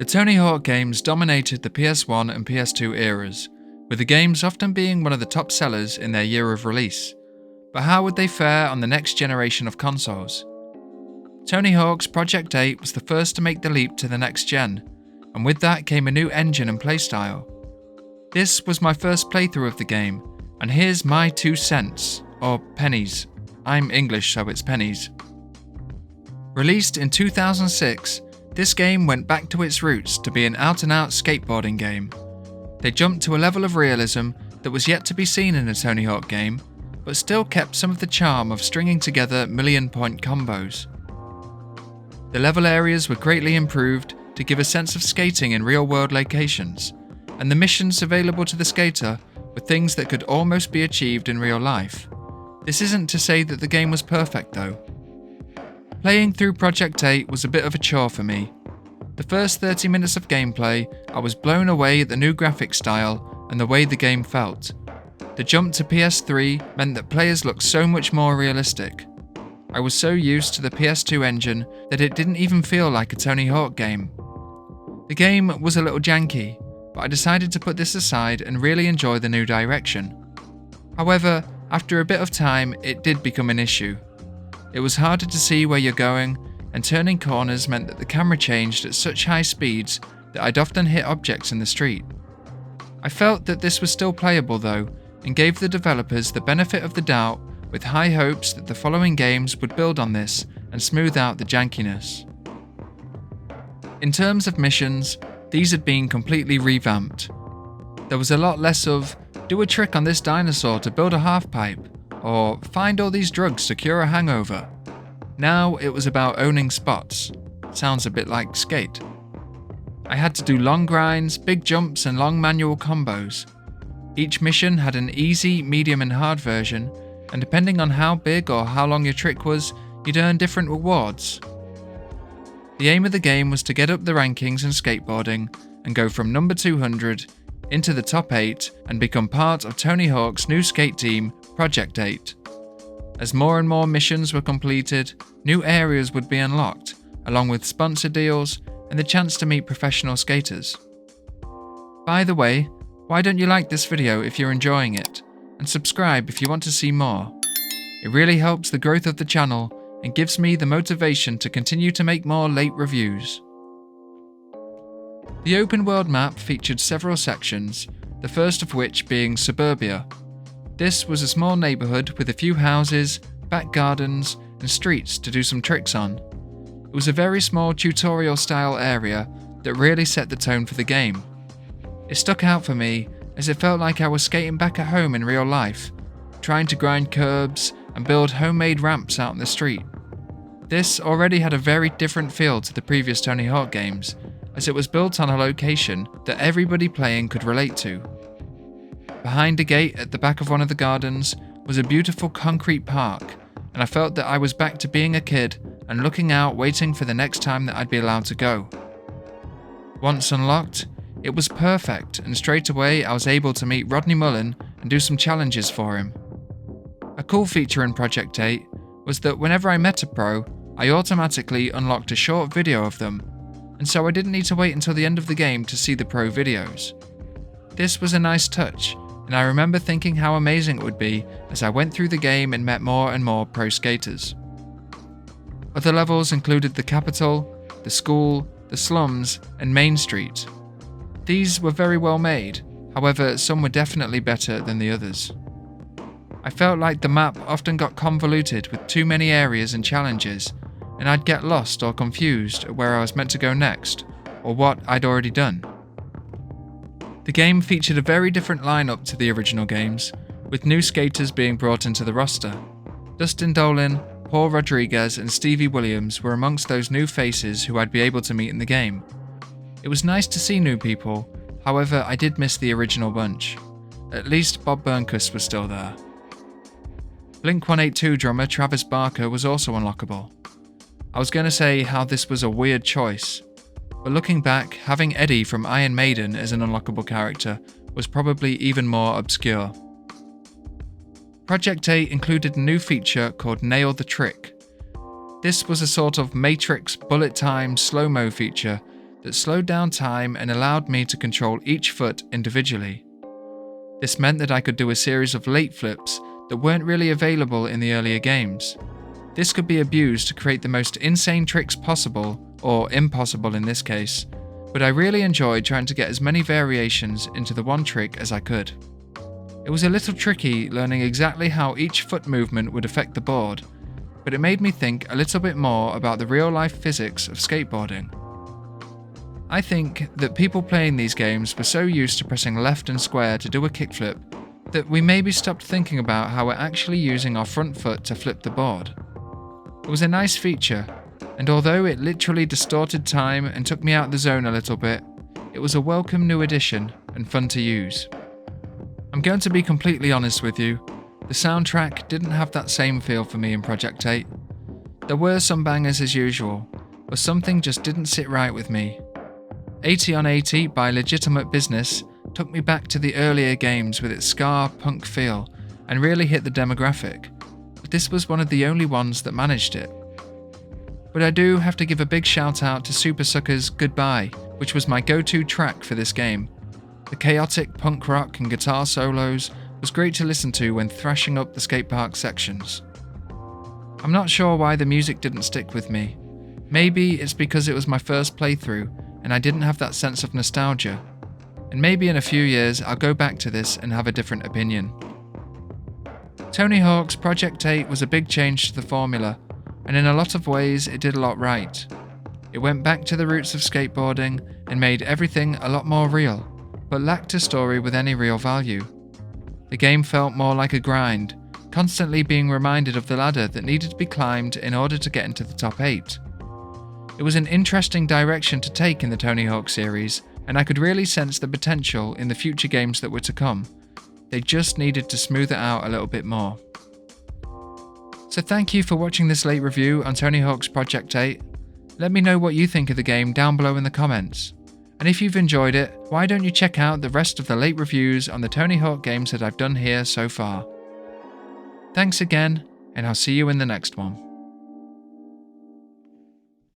The Tony Hawk games dominated the PS1 and PS2 eras, with the games often being one of the top sellers in their year of release. But how would they fare on the next generation of consoles? Tony Hawk's Project 8 was the first to make the leap to the next gen, and with that came a new engine and playstyle. This was my first playthrough of the game, and here's my 2 cents, or pennies. I'm English, so it's pennies. Released in 2006, this game went back to its roots to be an out-and-out skateboarding game. They jumped to a level of realism that was yet to be seen in a Tony Hawk game, but still kept some of the charm of stringing together million-point combos. The level areas were greatly improved to give a sense of skating in real-world locations, and the missions available to the skater were things that could almost be achieved in real life. This isn't to say that the game was perfect though. Playing through Project 8 was a bit of a chore for me. The first 30 minutes of gameplay, I was blown away at the new graphic style and the way the game felt. The jump to PS3 meant that players looked so much more realistic. I was so used to the PS2 engine that it didn't even feel like a Tony Hawk game. The game was a little janky, but I decided to put this aside and really enjoy the new direction. However, after a bit of time, it did become an issue. It was harder to see where you're going, and turning corners meant that the camera changed at such high speeds that I'd often hit objects in the street. I felt that this was still playable though, and gave the developers the benefit of the doubt with high hopes that the following games would build on this and smooth out the jankiness. In terms of missions, these had been completely revamped. There was a lot less of, do a trick on this dinosaur to build a half-pipe, or find all these drugs to cure a hangover. Now it was about owning spots. Sounds a bit like Skate. I had to do long grinds, big jumps and long manual combos. Each mission had an easy, medium and hard version, and depending on how big or how long your trick was, you'd earn different rewards. The aim of the game was to get up the rankings in skateboarding and go from number 200 into the top 8 and become part of Tony Hawk's new skate team, Project 8. As more and more missions were completed, new areas would be unlocked, along with sponsor deals and the chance to meet professional skaters. By the way, why don't you like this video if you're enjoying it, and subscribe if you want to see more. It really helps the growth of the channel and gives me the motivation to continue to make more late reviews. The open world map featured several sections, the first of which being Suburbia. This was a small neighbourhood with a few houses, back gardens and streets to do some tricks on. It was a very small tutorial style area that really set the tone for the game. It stuck out for me as it felt like I was skating back at home in real life, trying to grind curbs and build homemade ramps out in the street. This already had a very different feel to the previous Tony Hawk games, as it was built on a location that everybody playing could relate to. Behind a gate at the back of one of the gardens was a beautiful concrete park, and I felt that I was back to being a kid and looking out waiting for the next time that I'd be allowed to go. Once unlocked, it was perfect, and straight away I was able to meet Rodney Mullen and do some challenges for him. A cool feature in Project 8 was that whenever I met a pro, I automatically unlocked a short video of them, and so I didn't need to wait until the end of the game to see the pro videos. This was a nice touch, and I remember thinking how amazing it would be as I went through the game and met more and more pro skaters. Other levels included the Capitol, the school, the slums, and Main Street. These were very well made, however some were definitely better than the others. I felt like the map often got convoluted with too many areas and challenges, and I'd get lost or confused at where I was meant to go next, or what I'd already done. The game featured a very different lineup to the original games, with new skaters being brought into the roster. Dustin Dolan, Paul Rodriguez and Stevie Williams were amongst those new faces who I'd be able to meet in the game. It was nice to see new people, however I did miss the original bunch. At least Bob Burnquist was still there. Blink-182 drummer Travis Barker was also unlockable. I was going to say how this was a weird choice, but looking back, having Eddie from Iron Maiden as an unlockable character was probably even more obscure. Project 8 included a new feature called Nail the Trick. This was a sort of Matrix bullet time slow-mo feature that slowed down time and allowed me to control each foot individually. This meant that I could do a series of late flips that weren't really available in the earlier games. This could be abused to create the most insane tricks possible, or impossible in this case, but I really enjoyed trying to get as many variations into the one trick as I could. It was a little tricky learning exactly how each foot movement would affect the board, but it made me think a little bit more about the real-life physics of skateboarding. I think that people playing these games were so used to pressing left and square to do a kickflip that we maybe stopped thinking about how we're actually using our front foot to flip the board. It was a nice feature, and although it literally distorted time and took me out of the zone a little bit, it was a welcome new addition and fun to use. I'm going to be completely honest with you, the soundtrack didn't have that same feel for me in Project 8. There were some bangers as usual, but something just didn't sit right with me. 80 on 80 by Legitimate Business took me back to the earlier games with its ska punk feel and really hit the demographic, but this was one of the only ones that managed it. But I do have to give a big shout out to Super Sucker's Goodbye, which was my go-to track for this game. The chaotic punk rock and guitar solos was great to listen to when thrashing up the skatepark sections. I'm not sure why the music didn't stick with me. Maybe it's because it was my first playthrough and I didn't have that sense of nostalgia. And maybe in a few years I'll go back to this and have a different opinion. Tony Hawk's Project 8 was a big change to the formula, and in a lot of ways it did a lot right. It went back to the roots of skateboarding and made everything a lot more real, but lacked a story with any real value. The game felt more like a grind, constantly being reminded of the ladder that needed to be climbed in order to get into the top 8. It was an interesting direction to take in the Tony Hawk series, and I could really sense the potential in the future games that were to come. They just needed to smooth it out a little bit more. So thank you for watching this late review on Tony Hawk's Project 8. Let me know what you think of the game down below in the comments. And if you've enjoyed it, why don't you check out the rest of the late reviews on the Tony Hawk games that I've done here so far. Thanks again, and I'll see you in the next one.